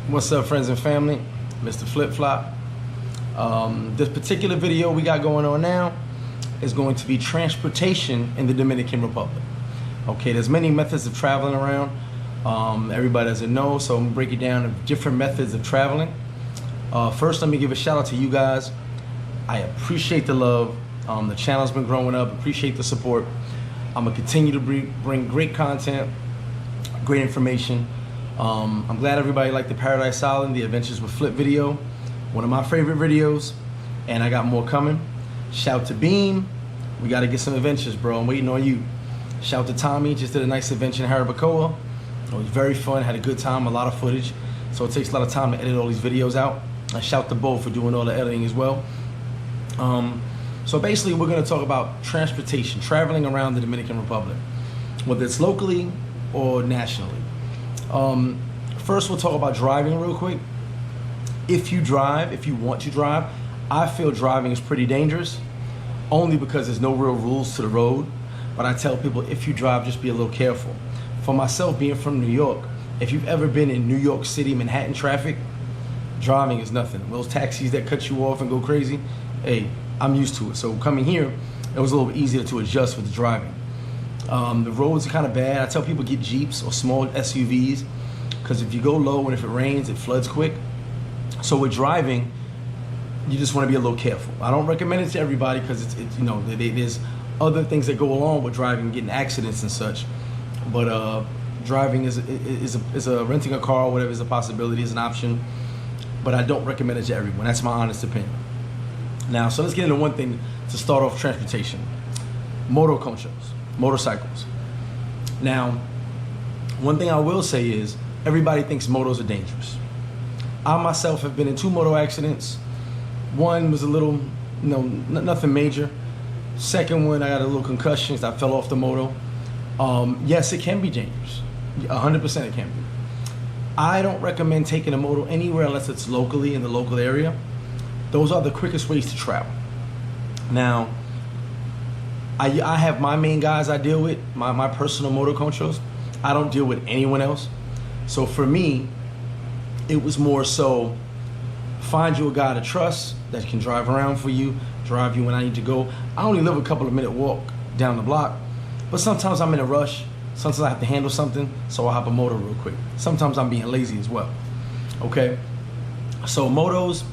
What's up, friends and family? Mr. Flip Flop. This particular video we got going on now is going to be transportation in the Dominican Republic. Okay, there's many methods of traveling around. Everybody doesn't know, so I'm gonna break it down to different methods of traveling. First, let me give a shout out to you guys. I appreciate the love. The channel's been growing up. Appreciate the support. I'm gonna continue to bring great content, great information. I'm glad everybody liked the Paradise Island, the Adventures with Flip video, one of my favorite videos, and I got more coming. Shout to Beam, we got to get some adventures, bro. I'm waiting on you. Shout to Tommy, just did a nice adventure in Harabacoa. It was very fun, had a good time, a lot of footage, so it takes a lot of time to edit all these videos out. I shout to Bo for doing all the editing as well. So basically we're going to talk about transportation, traveling around the Dominican Republic, whether it's locally or nationally. First, we'll talk about driving real quick. If you want to drive, I feel driving is pretty dangerous, only because there's no real rules to the road. But I tell people, if you drive, just be a little careful. For myself, being from New York, if you've ever been in New York City, Manhattan traffic, driving is nothing. Those taxis that cut you off and go crazy, hey, I'm used to it. So coming here, it was a little easier to adjust with the driving. The roads are kind of bad. I tell people get Jeeps or small SUVs, because if you go low and if it rains, it floods quick. So with driving, you just want to be a little careful. I don't recommend it to everybody because it's you know, there's other things that go along with driving, getting accidents and such. But driving is a renting a car or whatever is a possibility, is an option. But I don't recommend it to everyone. That's my honest opinion. Now, so let's get into one thing to start off transportation: motorcycles. Now, one thing I will say is everybody thinks motos are dangerous. I myself have been in 2 moto accidents. One was a little, nothing major. Second one, I got a little concussion. I fell off the moto. Yes, it can be dangerous. 100% it can be. I don't recommend taking a moto anywhere unless it's locally in the local area. Those are the quickest ways to travel. Now, I have my main guys I deal with, my personal moto conchos. I don't deal with anyone else. So for me, it was more so find you a guy to trust that can drive around for you, drive you when I need to go. I only live a couple of minute walk down the block, but sometimes I'm in a rush. Sometimes I have to handle something, so I'll hop a moto real quick. Sometimes I'm being lazy as well. Okay, so motos.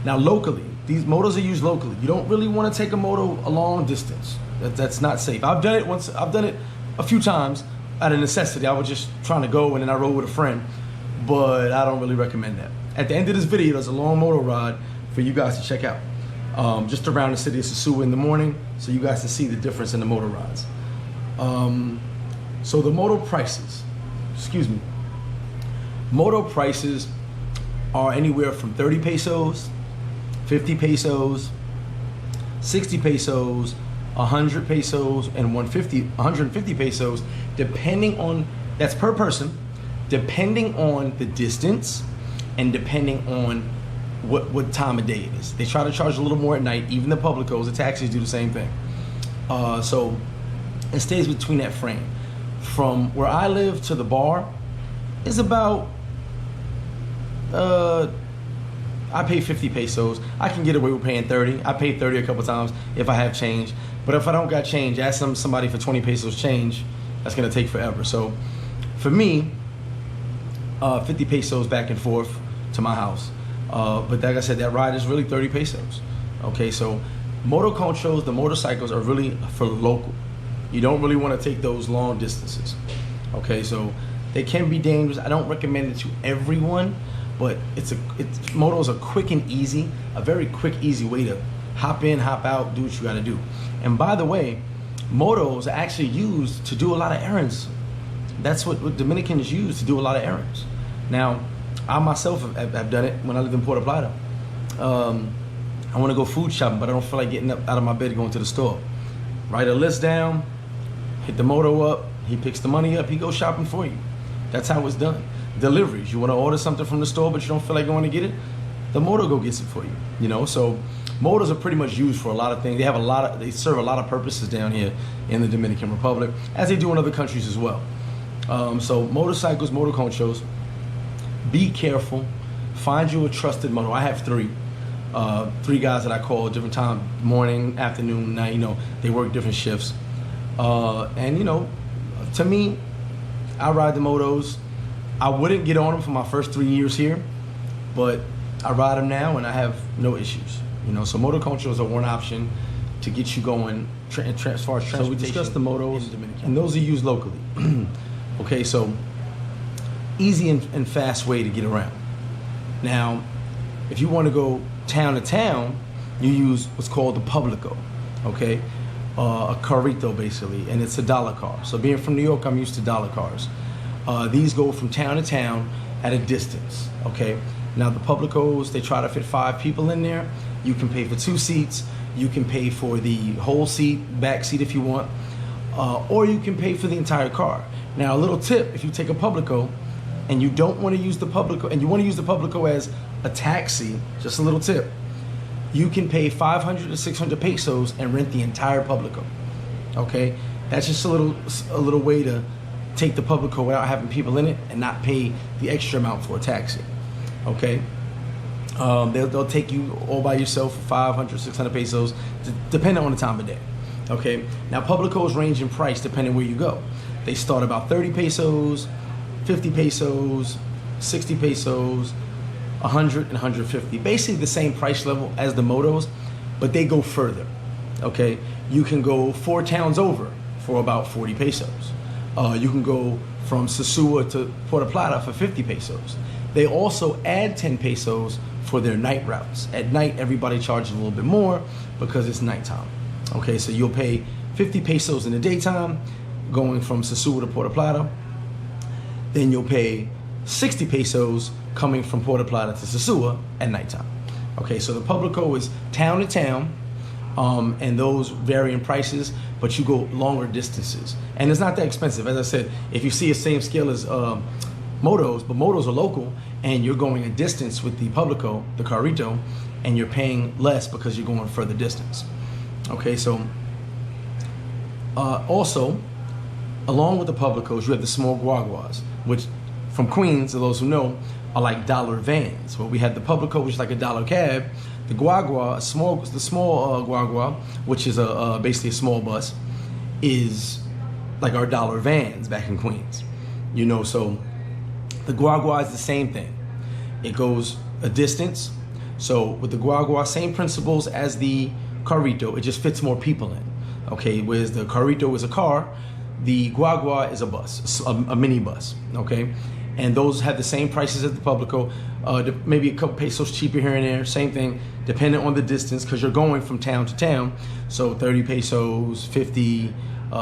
Now locally, these motos are used locally. You don't really want to take a moto a long distance. That's not safe. I've done it once. I've done it a few times out of necessity. I was just trying to go and then I rode with a friend, but I don't really recommend that. At the end of this video, there's a long moto ride for you guys to check out, just around the city of Sosua in the morning, so you guys can see the difference in the moto rides. So the moto prices, moto prices are anywhere from 30 pesos, 50 pesos, 60 pesos, 100 pesos, and 150 pesos, depending on, that's per person, depending on the distance and depending on what time of day it is. They try to charge a little more at night. Even the publicos, the taxis do the same thing. So it stays between that frame. From where I live to the bar is about, I pay 50 pesos. I can get away with paying 30. I paid 30 a couple times if I have change. But if I don't got change, ask somebody for 20 pesos change, that's gonna take forever. So for me, 50 pesos back and forth to my house. But like I said, that ride is really 30 pesos. Okay, so moto conchos, the motorcycles are really for local. You don't really want to take those long distances. Okay, so they can be dangerous. I don't recommend it to everyone, but motos are quick and easy, a very quick, easy way to hop in, hop out, do what you gotta do. And by the way, motos are actually used to do a lot of errands. That's what Dominicans use to do a lot of errands. Now, I myself have done it when I lived in Puerto Plata. I want to go food shopping, but I don't feel like getting up out of my bed and going to the store. Write a list down, hit the moto up, he picks the money up, he goes shopping for you. That's how it's done. Deliveries, you want to order something from the store, but you don't feel like going to get it, the moto go gets it for you. So motos are pretty much used for a lot of things. They serve a lot of purposes down here in the Dominican Republic, as they do in other countries as well. So motorcycles, motor conchos, be careful. find you a trusted moto. I have three guys that I call different time, morning, afternoon, night. You know, they work different shifts. And you know, to me, I ride the motos. I wouldn't get on them for my first 3 years here, but I ride them now and I have no issues. You know, so motoculture is a one option to get you going as far as transportation. So we discussed the motos, and those are used locally. Okay, so easy and fast way to get around. Now, if you want to go town to town, you use what's called the Publico, okay? A carrito basically, and it's a dollar car. So being from New York, I'm used to dollar cars. These go from town to town at a distance, okay? Now the Publicos, they try to fit 5 people in there. You can pay for 2 seats. You can pay for the whole seat, back seat if you want, or you can pay for the entire car. Now a little tip, if you take a Publico and you don't want to use the Publico, and you want to use the Publico as a taxi, just a little tip, you can pay 500 to 600 pesos and rent the entire Publico, okay? That's just a little way to take the Publico without having people in it and not pay the extra amount for a taxi, okay? They'll take you all by yourself for 500, 600 pesos, depending on the time of day, okay? Now, Publicos range in price depending where you go. They start about 30 pesos, 50 pesos, 60 pesos, 100 and 150. Basically the same price level as the motos, but they go further, okay? You can go 4 towns over for about 40 pesos. You can go from Sosua to Puerto Plata for 50 pesos. They also add 10 pesos for their night routes. At night, everybody charges a little bit more because it's nighttime. Okay, so you'll pay 50 pesos in the daytime going from Sosua to Puerto Plata. Then you'll pay 60 pesos coming from Puerto Plata to Sosua at nighttime. Okay, so the Publico is town to town, and those vary in prices, but you go longer distances. And it's not that expensive. As I said, if you see the same scale as motos, but motos are local, and you're going a distance with the Publico, the Carrito, and you're paying less because you're going further distance. Okay, so also, along with the Publicos, you have the small guaguas, which from Queens, to those who know, are like dollar vans. Well, we have the Publico, which is like a dollar cab. The guagua, the small guagua, which is basically a small bus, is like our dollar vans back in Queens. You know, so the guagua is the same thing. It goes a distance. So with the guagua, same principles as the Carrito, it just fits more people in. Okay, whereas the Carrito is a car, the guagua is a bus, a mini bus, okay? And those have the same prices as the Publico, maybe a couple pesos cheaper here and there, same thing, depending on the distance, because you're going from town to town. So 30 pesos, 50,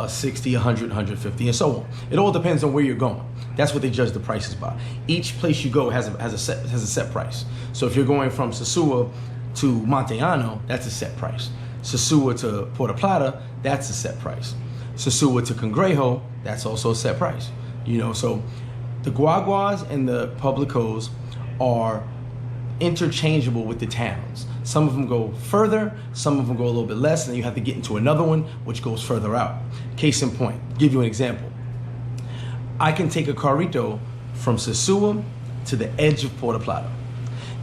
60, 100, 150, and so on. It all depends on where you're going. That's what they judge the prices by. Each place you go has a set price. So if you're going from Sosua to Montellano, that's a set price. Sosua to Puerto Plata, that's a set price. Sosua to Cangrejo, that's also a set price. You know, so the guaguas and the Publicos are interchangeable with the towns. Some of them go further, some of them go a little bit less, and then you have to get into another one which goes further out. Case in point, give you an example. I can take a Carrito from Sosua to the edge of Puerto Plata.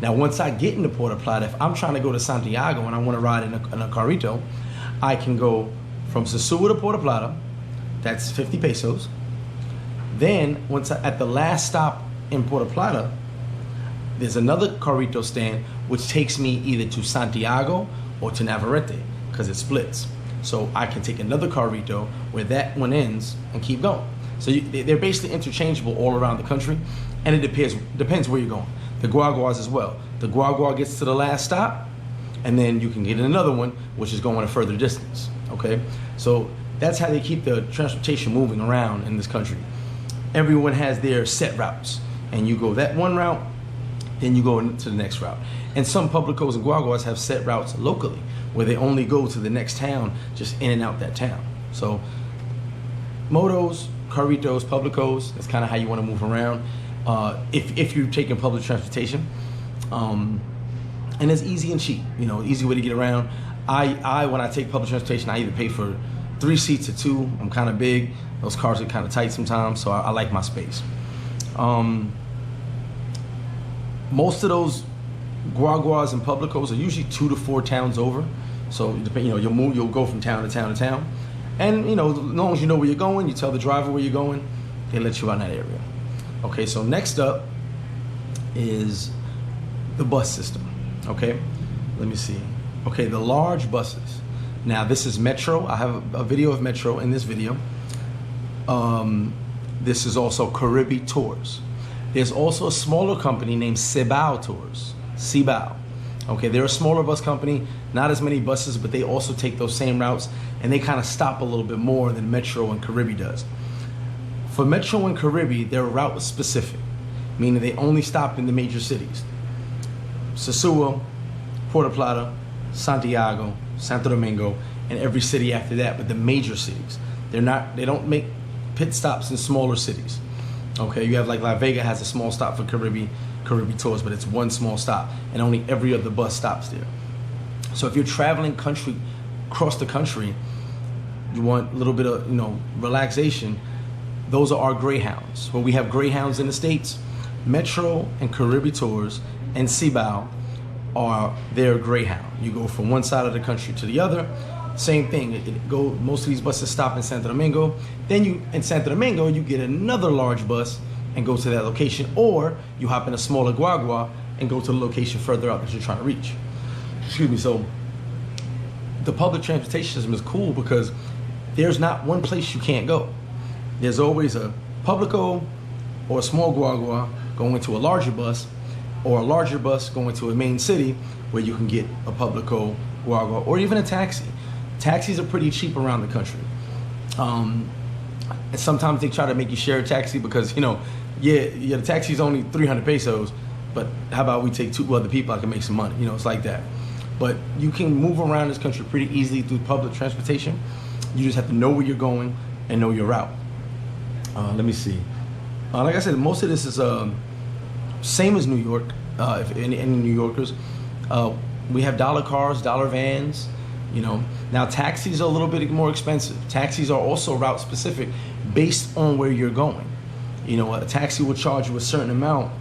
Now, once I get into Puerto Plata, if I'm trying to go to Santiago and I want to ride in a Carrito, I can go from Sosua to Puerto Plata, that's 50 pesos. Then, at the last stop in Puerto Plata, there's another Carrito stand which takes me either to Santiago or to Navarrete, because it splits. So I can take another Carrito where that one ends and keep going. So they're basically interchangeable all around the country, and it depends where you're going. The guaguas as well. The guagua gets to the last stop, and then you can get in another one which is going a further distance. Okay, so that's how they keep the transportation moving around in this country. Everyone has their set routes, and you go that one route, then you go to the next route. And some Publicos and guaguas have set routes locally, where they only go to the next town, just in and out that town. So motos, Carritos, Publicos, that's kind of how you want to move around if you're taking public transportation. And it's easy and cheap, you know, easy way to get around. When I take public transportation, I either pay for 3 seats or 2. I'm kind of big. Those cars are kind of tight sometimes, so I like my space. Most of those guaguas and publicos are usually 2 to 4 towns over. So you'll go from town to town to town. And as long as you know where you're going, you tell the driver where you're going, they let you out in that area. Okay, so next up is the bus system. Okay, let me see. Okay, the large buses. Now this is Metro. I have a video of Metro in this video. This is also Caribbean Tours. There's also a smaller company named Cibao Tours. Cibao. Okay, they're a smaller bus company, not as many buses, but they also take those same routes, and they kind of stop a little bit more than Metro and Caribbean does. For Metro and Caribbean, their route was specific, meaning they only stop in the major cities. Sosua, Puerto Plata, Santiago, Santo Domingo, and every city after that, but the major cities. They don't make pit stops in smaller cities. Okay, you have like La Vega has a small stop for Caribbean Tours, but it's one small stop, and only every other bus stops there. So if you're traveling across the country, you want a little bit of relaxation, those are our Greyhounds. When we have Greyhounds in the States, Metro and Caribbean Tours and Cibao are their Greyhound. You go from one side of the country to the other. Same thing. Most of these buses stop in Santo Domingo. Then in Santo Domingo, you get another large bus and go to that location, or you hop in a smaller guagua and go to the location further out that you're trying to reach. Excuse me. So the public transportation system is cool because there's not one place you can't go. There's always a Publico or a small guagua going to a larger bus, or a larger bus going to a main city where you can get a Publico, guagua, or even a taxi. Taxis are pretty cheap around the country. And sometimes they try to make you share a taxi because, the taxi's only 300 pesos, but how about we take 2 other people, I can make some money. It's like that. But you can move around this country pretty easily through public transportation. You just have to know where you're going and know your route. Let me see. Like I said, most of this is same as New York. If any New Yorkers, we have dollar cars, dollar vans. Now taxis are a little bit more expensive. Taxis are also route specific based on where you're going. A taxi will charge you a certain amount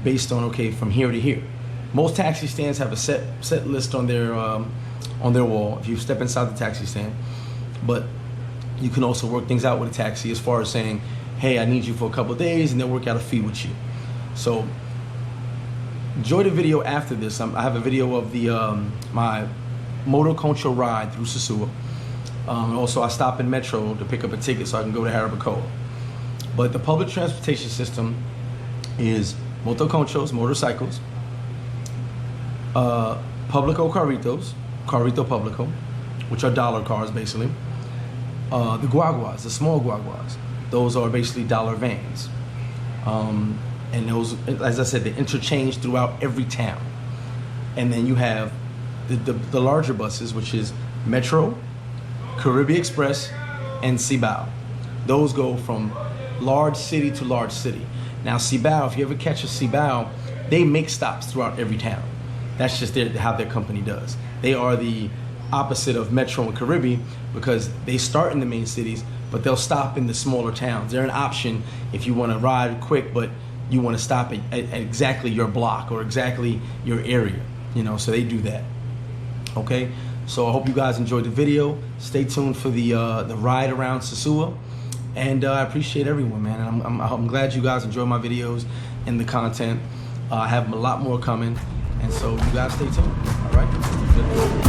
based on, from here to here. Most taxi stands have a set list on their wall if you step inside the taxi stand. But you can also work things out with a taxi as far as saying, hey, I need you for a couple of days, and they'll work out a fee with you. So enjoy the video after this. I have a video of my motor concho ride through Sosua. Also, I stop in Metro to pick up a ticket so I can go to Jarabacoa. But the public transportation system is motoconchos, motorcycles, Publico Carritos, Carrito Publico, which are dollar cars basically. The guaguas, the small guaguas, those are basically dollar vans. And those, as I said, they interchange throughout every town. And then you have the larger buses, which is Metro, Caribbean Express, and Cibao. Those go from large city to large city. Now Cibao, if you ever catch a Cibao, they make stops throughout every town. That's just how their company does. They are the opposite of Metro and Caribbean because they start in the main cities, but they'll stop in the smaller towns. They're an option if you want to ride quick, but you want to stop at exactly your block or exactly your area. So they do that. Okay, so I hope you guys enjoyed the video. Stay tuned for the ride around Sosua, and I appreciate everyone, man. And I'm glad you guys enjoy my videos and the content. I have a lot more coming, and so you guys stay tuned. All right.